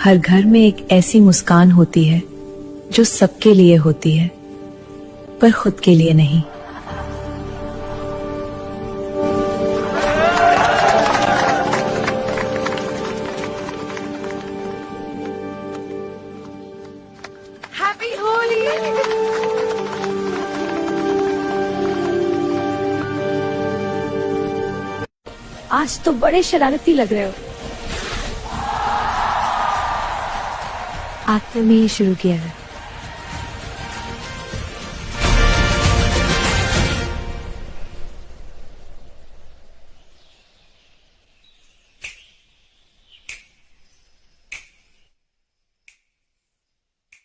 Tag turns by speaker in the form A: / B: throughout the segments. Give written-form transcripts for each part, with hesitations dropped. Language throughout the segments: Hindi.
A: हर घर में एक ऐसी मुस्कान होती है जो सबके लिए होती है, पर खुद के लिए नहीं।
B: हैप्पी होली। आज तो बड़े शरारती लग रहे हो। आपने में ही शुरू किया है।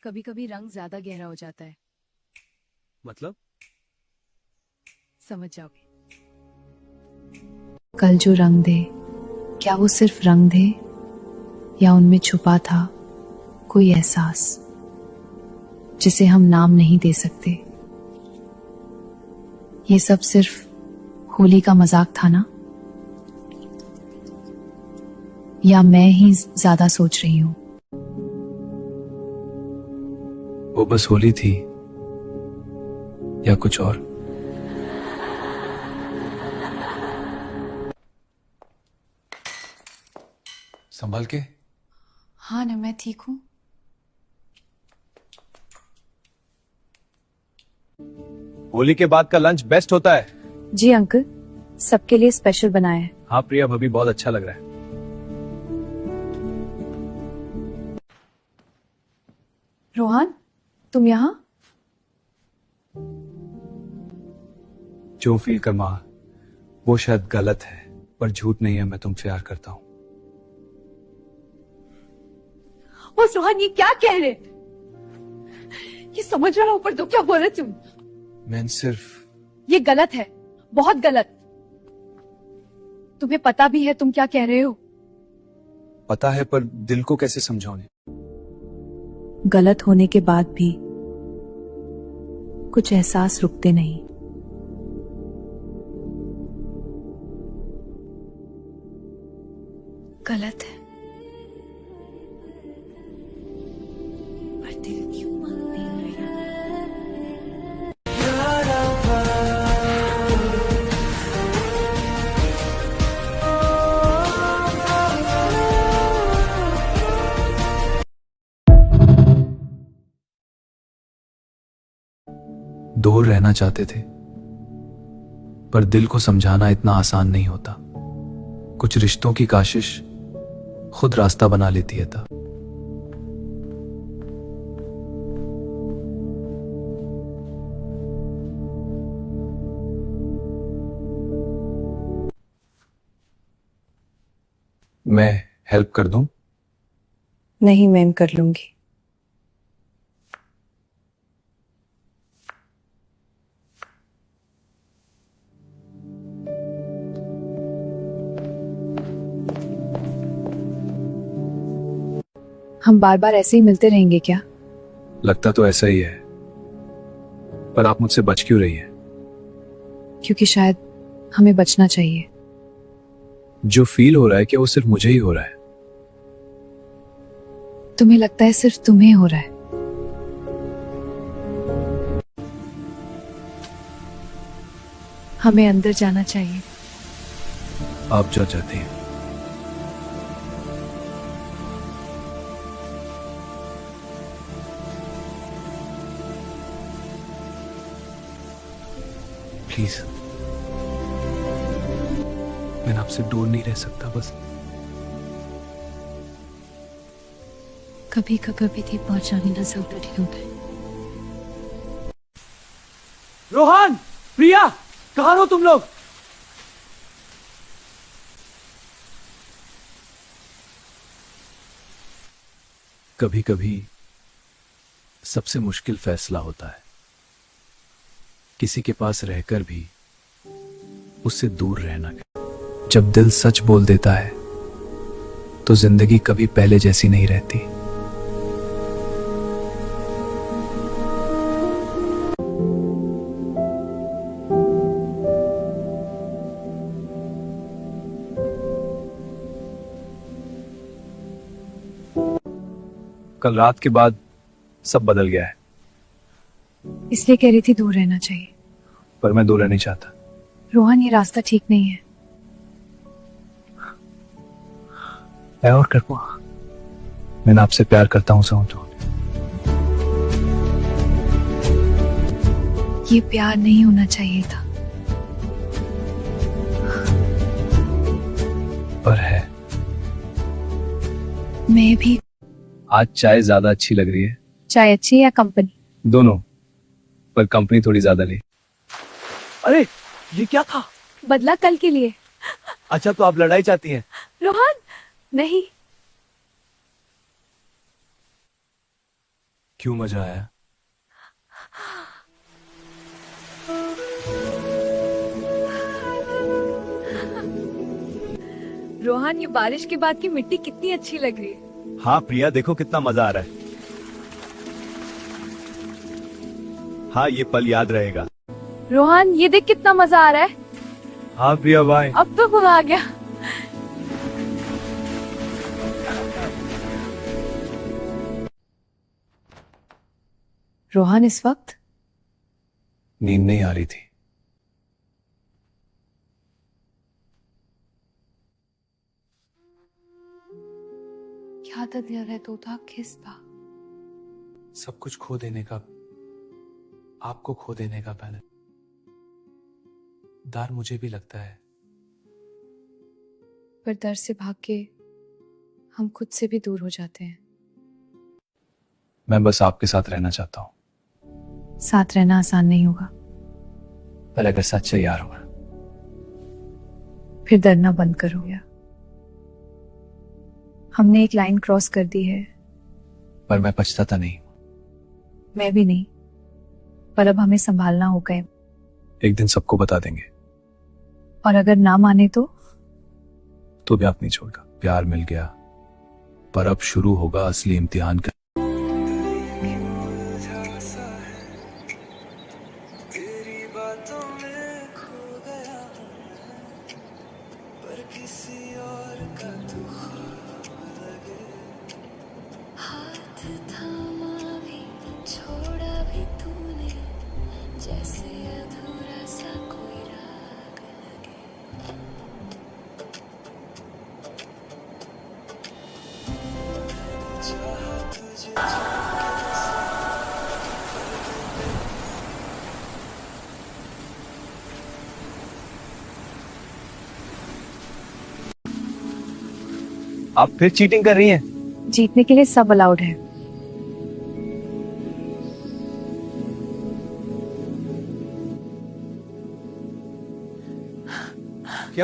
A: कभी कभी रंग ज्यादा गहरा हो जाता है।
C: मतलब?
A: समझ जाओगे। कल जो रंग दे, क्या वो सिर्फ रंग थे या उनमें छुपा था कोई एहसास जिसे हम नाम नहीं दे सकते। ये सब सिर्फ होली का मजाक था ना, या मैं ही ज्यादा सोच रही हूं?
C: वो बस होली थी या कुछ और? संभल के।
A: हाँ ना, मैं ठीक हूं।
C: होली के बाद का लंच बेस्ट होता है।
A: जी अंकल, सबके लिए स्पेशल बनाया है।
C: हाँ प्रिया भाभी, बहुत अच्छा लग रहा है।
A: रोहन, तुम यहाँ?
C: जो फील कर माँ, वो शायद गलत है, पर झूठ नहीं है। मैं तुमसे प्यार करता हूँ।
B: वो रोहन, ये क्या कह रहे? ये समझ रहा ऊपर तो क्या बोल रहे तुम?
C: मैं सिर्फ...
B: ये गलत है, बहुत गलत। तुम्हें पता भी है तुम क्या कह रहे हो?
C: पता है, पर दिल को कैसे समझाऊं?
A: गलत होने के बाद भी कुछ एहसास रुकते नहीं। गलत है, पर दिल क्यों मानते हैं?
C: दूर रहना चाहते थे, पर दिल को समझाना इतना आसान नहीं होता। कुछ रिश्तों की काशिश खुद रास्ता बना लेती है था। मैं हेल्प कर दूं?
A: नहीं, मैं कर लूंगी। हम बार बार ऐसे ही मिलते रहेंगे क्या?
C: लगता तो ऐसा ही है, पर आप मुझसे बच क्यों रही है?
A: क्योंकि शायद हमें बचना चाहिए।
C: जो फील हो रहा है, क्या वो सिर्फ मुझे ही हो रहा है?
A: तुम्हें लगता है सिर्फ तुम्हें हो रहा है? हमें अंदर जाना चाहिए।
C: आप जो चाहते हैं। प्लीज, मैं आपसे दूर नहीं रह सकता। बस
A: कभी कभी थी पहुंचाने ना जरूरी होता है।
D: रोहन, प्रिया, कहाँ हो तुम लोग?
C: कभी कभी सबसे मुश्किल फैसला होता है किसी के पास रहकर भी उससे दूर रहना। जब दिल सच बोल देता है तो जिंदगी कभी पहले जैसी नहीं रहती। कल रात के बाद सब बदल गया है,
A: इसलिए कह रही थी दूर रहना चाहिए।
C: पर मैं दूर रहना चाहता।
A: रोहन, ये रास्ता ठीक नहीं है।
C: मैं और कर पाऊं? मैंने आपसे प्यार करता हूं समझो।
A: ये प्यार नहीं होना चाहिए था।
C: पर है।
A: मैं भी।
C: आज चाय ज्यादा अच्छी लग रही है।
A: चाय अच्छी या कंपनी?
C: दोनों, पर कंपनी थोड़ी ज्यादा ली।
D: अरे ये क्या था?
B: बदला कल के लिए।
D: अच्छा तो आप लड़ाई चाहती हैं?
B: रोहन, नहीं।
C: क्यों मजा आया?
B: रोहन, ये बारिश के बाद की मिट्टी कितनी अच्छी लग रही है।
E: हाँ प्रिया, देखो कितना मजा आ रहा है। हाँ, ये पल याद रहेगा।
B: रोहन, ये देख कितना मजा आ रहा है।
C: हाँ प्रिया बाय।
B: अब तो गुम आ गया।
A: रोहन, इस वक्त?
C: नींद नहीं आ रही थी।
A: क्या दिल है तो था खिसपा।
C: सब कुछ खो देने का, आपको खो देने का पहले डर मुझे भी लगता है।
A: पर डर से भाग के हम खुद से भी दूर हो जाते हैं।
C: मैं बस आपके साथ रहना चाहता हूँ।
A: साथ रहना आसान नहीं होगा।
C: पर अगर सच यार होगा,
A: फिर डरना बंद करो या। हमने एक लाइन क्रॉस कर दी है।
C: पर मैं पछताता नहीं।
A: मैं भी नहीं, पर अब हमें संभालना होगा।
C: एक दिन सबको बता देंगे।
A: और अगर ना माने तो
C: भी आप नहीं छोड़गा। प्यार मिल गया, पर अब शुरू होगा असली इम्तिहान का।
F: तेरी बातों में खो गया पर किसी और का तू ख्वाब लगे। हाथ थामा भी छोड़ा भी तूने, जैसे अधूरा सा कोई राग लगे। मैंने चाहा तुझे
D: आप फिर चीटिंग कर रही हैं?
A: जीतने के लिए सब अलाउड है।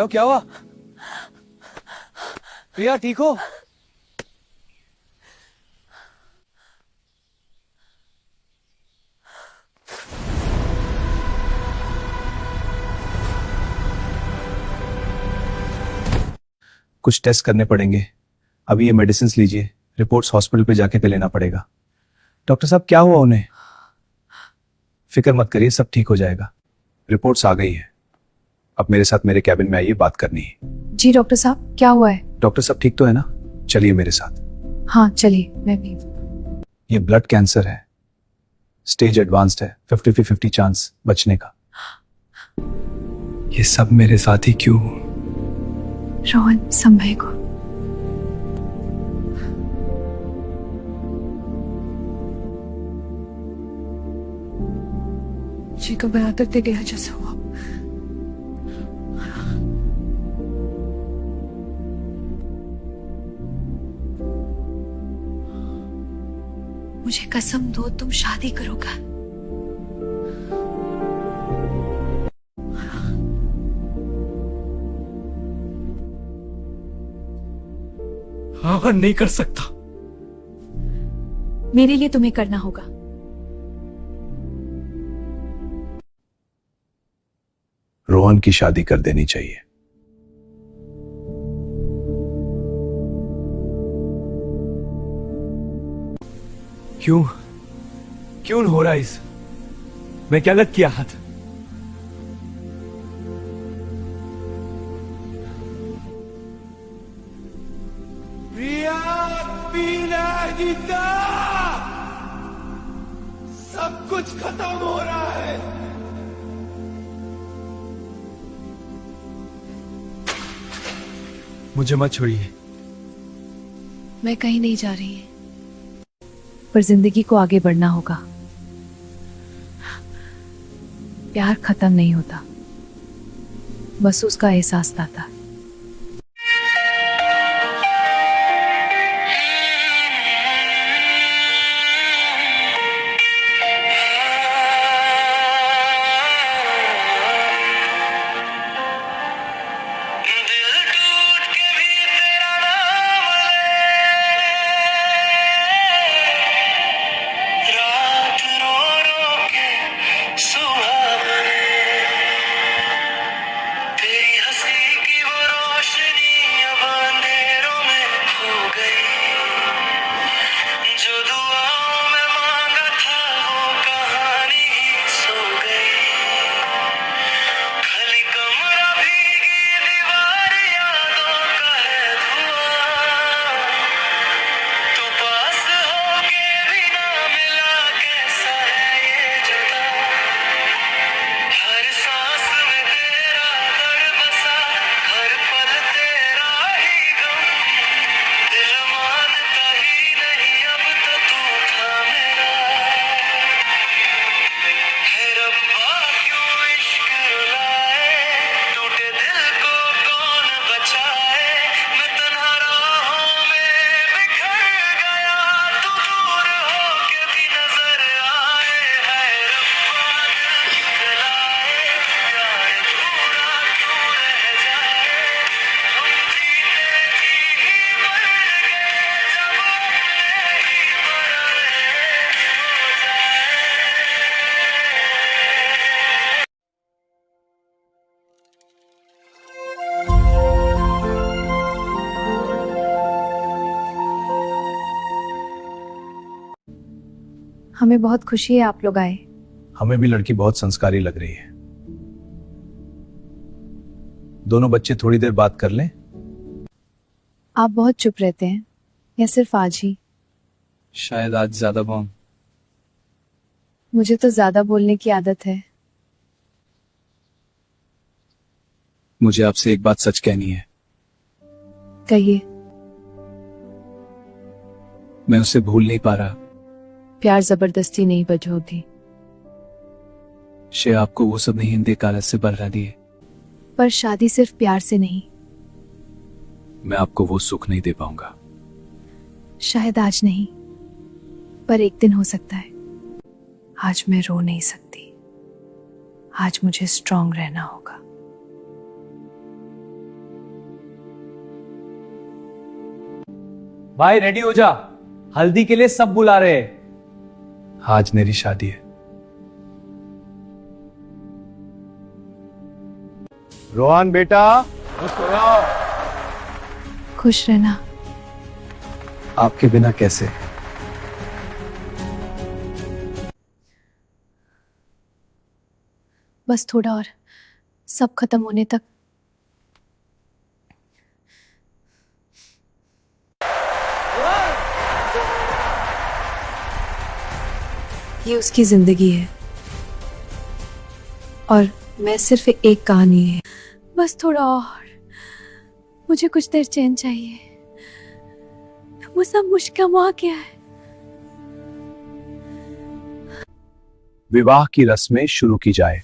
D: क्या हुआ? प्रिया ठीक हो?
C: कुछ टेस्ट करने पड़ेंगे। अभी ये मेडिसिन लीजिए, रिपोर्ट्स हॉस्पिटल पे जाके पे लेना पड़ेगा। डॉक्टर साहब क्या हुआ उन्हें? फिक्र मत करिए, सब ठीक हो जाएगा। रिपोर्ट्स आ गई है। अब मेरे साथ मेरे कैबिन में आइए, बात करनी है।
A: जी डॉक्टर साहब, क्या हुआ है?
C: डॉक्टर साहब ठीक तो है ना? चलिए मेरे साथ।
A: हाँ चलिए, मैं भी।
C: ये ब्लड कैंसर है, स्टेज एडवांस्ड है, 50-50 चांस बचने का। ये सब मेरे साथ ही क्यों?
A: रोहन, संभल को। जी को बना तक गया जैसे हुआ। मुझे कसम दो, तुम शादी करोगा।
D: हाँ, नहीं कर सकता।
B: मेरे लिए तुम्हें करना होगा।
C: रोहन की शादी कर देनी चाहिए।
D: क्यों हो रहा है इस? मैं क्या गलत किया हाथ?
F: प्रिया
D: पीना गीता, सब कुछ खत्म हो रहा है।
C: मुझे मत छोड़िए।
A: मैं कहीं नहीं जा रही, पर जिंदगी को आगे बढ़ना होगा। प्यार खत्म नहीं होता, बस उसका एहसास लाता है। हमें बहुत खुशी है आप लोग आए।
C: हमें भी लड़की बहुत संस्कारी लग रही है। दोनों बच्चे थोड़ी देर बात कर लें।
A: आप बहुत चुप रहते हैं, या सिर्फ आज ही?
C: शायद आज ज्यादा बॉम।
A: मुझे तो ज्यादा बोलने की आदत है।
C: मुझे आपसे एक बात सच कहनी है।
A: कहिए।
C: मैं उसे भूल नहीं पा रहा।
A: प्यार जबरदस्ती नहीं बजोती।
C: शे आपको वो सब नहीं हिंदे से बरला दिए।
A: पर शादी सिर्फ प्यार से नहीं।
C: मैं आपको वो सुख नहीं दे पाऊंगा।
A: शायद आज नहीं, पर एक दिन हो सकता है। आज मैं रो नहीं सकती। आज मुझे स्ट्रांग रहना होगा।
D: भाई रेडी हो जा, हल्दी के लिए सब बुला रहे हैं।
C: आज मेरी शादी है।
E: रोहन बेटा,
A: खुश रहना।
C: आपके बिना कैसे?
A: बस थोड़ा और, सब खत्म होने तक। ये उसकी जिंदगी है और मैं सिर्फ एक कहानी है। बस थोड़ा और, मुझे कुछ देर चैन चाहिए। वो सब मुश्किल वहां क्या है?
C: विवाह की रस्में शुरू की जाए।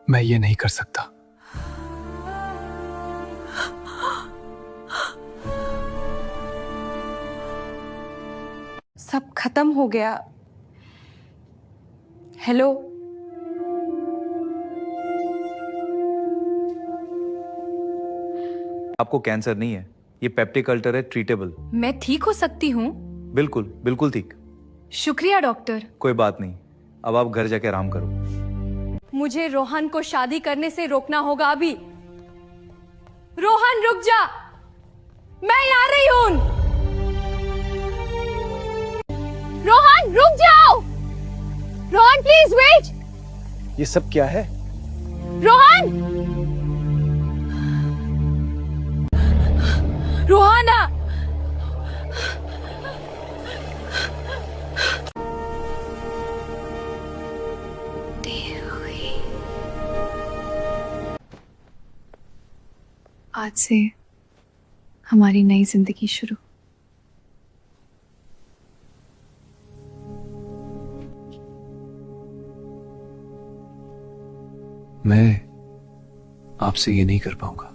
C: मैं ये नहीं कर सकता।
B: सब खत्म हो गया। हेलो,
E: आपको कैंसर नहीं है, ये पेप्टिक अल्टर है, ट्रीटेबल।
B: मैं ठीक हो सकती हूँ?
E: बिल्कुल बिल्कुल ठीक।
B: शुक्रिया डॉक्टर।
E: कोई बात नहीं, अब आप घर जाके आराम करो।
B: मुझे रोहन को शादी करने से रोकना होगा अभी। रोहन रुक जा, मैं आ रही हूँ। रोहन रुक जाओ। Rohan please wait.
C: ये सब क्या है?
B: रोहन! रोहाना!
A: आज से हमारी नई जिंदगी शुरू।
C: मैं आपसे ये नहीं कर पाऊंगा।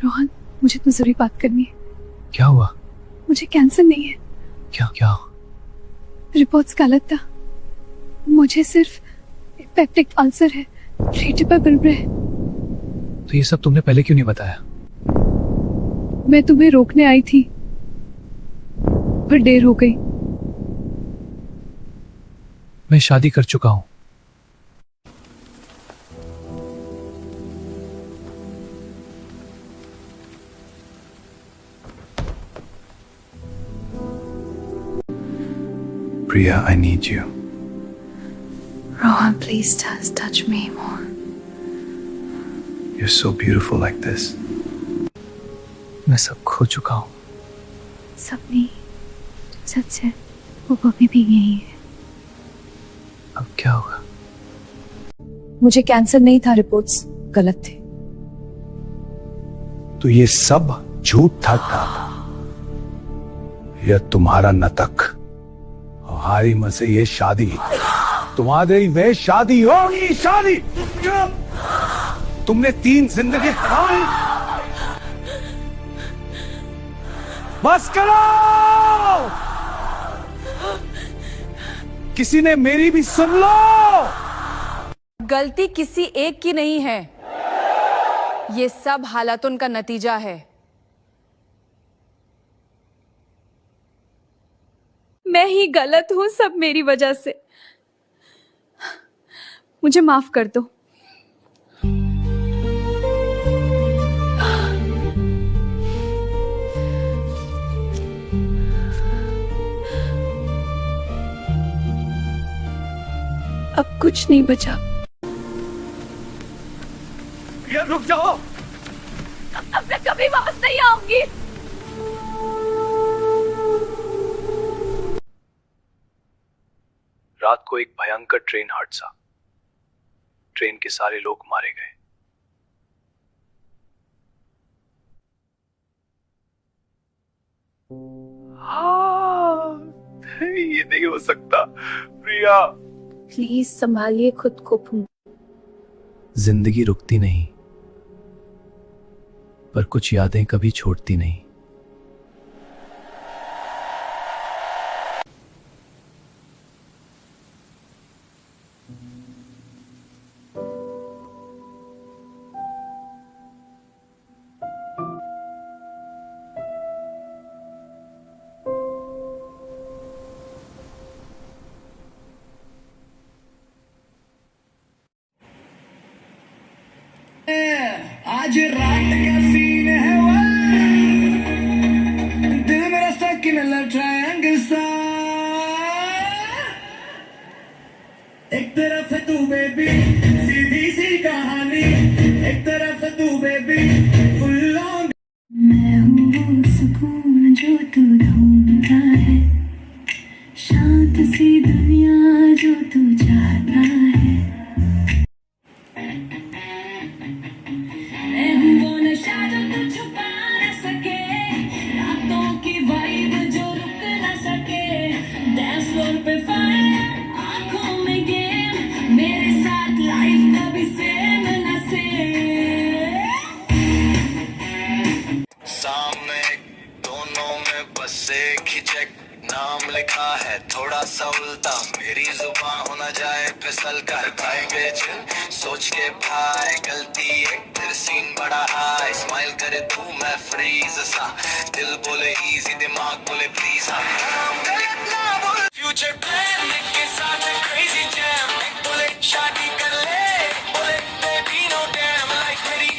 A: रोहन, मुझे तो जरूरी बात करनी है।
C: क्या हुआ?
A: मुझे कैंसर नहीं है।
C: क्या क्या?
A: रिपोर्ट्स गलत था। मुझे सिर्फ पेप्टिक अल्सर है, रीढ़ पर बुलबुले है।
C: तो ये सब तुमने पहले क्यों नहीं बताया?
A: मैं तुम्हें रोकने आई थी पर देर हो गई।
C: मैं शादी कर चुका हूं।
E: Priya, I need you.
A: Rohan, please touch me more.
E: You're so beautiful like this.
C: मैं सब खो चुका हूं।
A: सपनी सच है, वो अभी भी यही है।
C: अब क्या होगा?
A: मुझे कैंसर नहीं था, रिपोर्ट्स गलत थे।
E: तो ये सब झूठ था। यह तुम्हारा नाटक। हमारी में से ये शादी, तुम्हारी वे शादी होगी। शादी तुमने 3 जिंदगी खाई। बस करो। किसी ने मेरी भी सुन लो।
B: गलती किसी एक की नहीं है, ये सब हालातों का नतीजा है। मैं ही गलत हूं, सब मेरी वजह से। मुझे माफ कर दो। अब कुछ नहीं बचा।
D: यार रुक जाओ।
B: अब मैं कभी वापस नहीं आऊंगी।
C: रात को एक भयंकर ट्रेन हादसा। ट्रेन के सारे लोग मारे गए।
E: ये नहीं हो सकता प्रिया।
A: प्लीज संभालिए खुद को।
C: जिंदगी रुकती नहीं, पर कुछ यादें कभी छोड़ती नहीं।
F: आज रात का सीन है वो, दिल मेरा stuck in a love triangle सा। एक तरफ है तू बेबी, सीधी सी कहानी, एक तरफ है तू बेबी, फुल ऑन। मैं हूँ वो सुकून जो तू ढूंढता है, शांत सी दुनिया जो तू चाहता है।
G: सामने दोनों में बस एक ही चेक, नाम लिखा है थोड़ा सा उल्टा, मेरी जुबान हो ना जाए फिसल कर खाएंगे चिल, सोच के भाई गलती एक, तेरे सीन बड़ा हाई, स्माइल करे तू मैं फ्रीज सा, दिल बोले इजी दिमाग बोले प्लीज। फ्यूचर प्लान के साथ क्रेजी जैम, बोले शादी कर ले, बोले बेबी नो डैम, लाइफ मेरी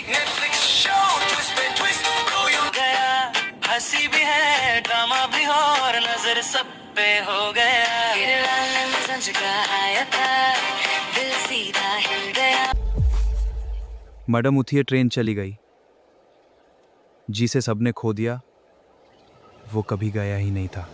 G: हंसी भी है ड्रामा भी हो और नजर सब पे हो गया गिरवाने में संज का आया था दिल सीधा हिल गया।
H: मैडम उठिए, ट्रेन चली गई। जिसे सबने खो दिया वो कभी गया ही नहीं था।